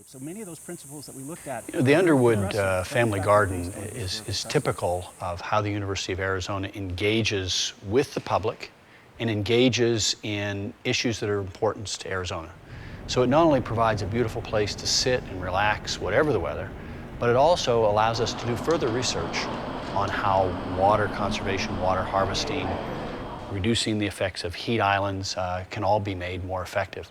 So many of those principles that we looked at. The Underwood family garden is typical of how the University of Arizona engages with the public and engages in issues that are important to Arizona. So it not only provides a beautiful place to sit and relax, whatever the weather, but it also allows us to do further research on how water conservation, water harvesting, reducing the effects of heat islands can all be made more effective.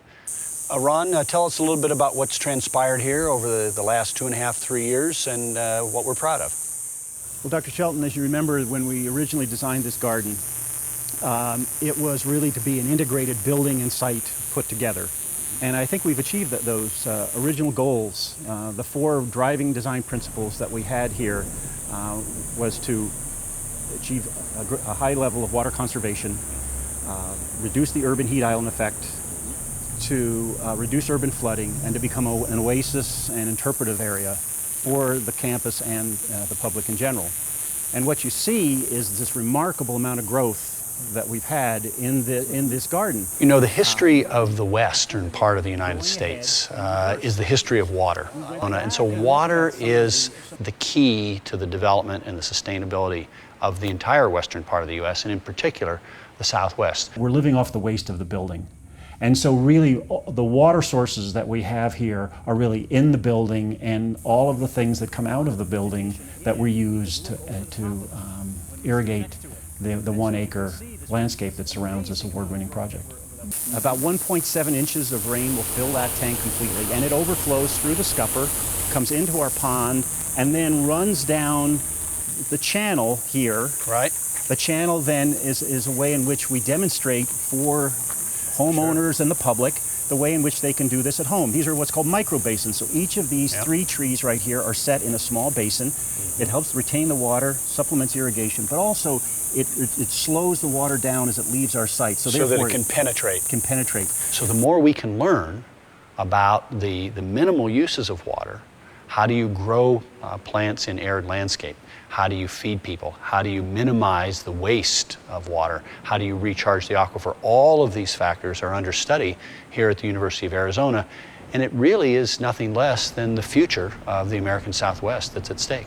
Ron, tell us a little bit about what's transpired here over the last 2.5, 3 years and what we're proud of. Well, Dr. Shelton, as you remember, when we originally designed this garden, it was really to be an integrated building and site put together. And I think we've achieved those original goals. The 4 driving design principles that we had here was to achieve a high level of water conservation, reduce the urban heat island effect, to reduce urban flooding, and to become an oasis and interpretive area for the campus and the public in general. And what you see is this remarkable amount of growth that we've had in this garden. You know, the history of the western part of the United States is the history of water. And so water is the key to the development and the sustainability of the entire western part of the U.S., and in particular, the Southwest. We're living off the waste of the building. And so really the water sources that we have here are really in the building, and all of the things that come out of the building that we use to irrigate the 1-acre landscape that surrounds this award-winning project. About 1.7 inches of rain will fill that tank completely, and it overflows through the scupper, comes into our pond, and then runs down the channel here. Right. The channel then is a way in which we demonstrate for homeowners and the public the way in which they can do this at home. These are what's called micro basins. So each of these 3 trees right here are set in a small basin. It helps retain the water, supplements irrigation, but also it slows the water down as it leaves our site. So that it can penetrate. Can penetrate. So the more we can learn about the minimal uses of water, how do you grow plants in arid landscape? How do you feed people? How do you minimize the waste of water? How do you recharge the aquifer? All of these factors are under study here at the University of Arizona, and it really is nothing less than the future of the American Southwest that's at stake.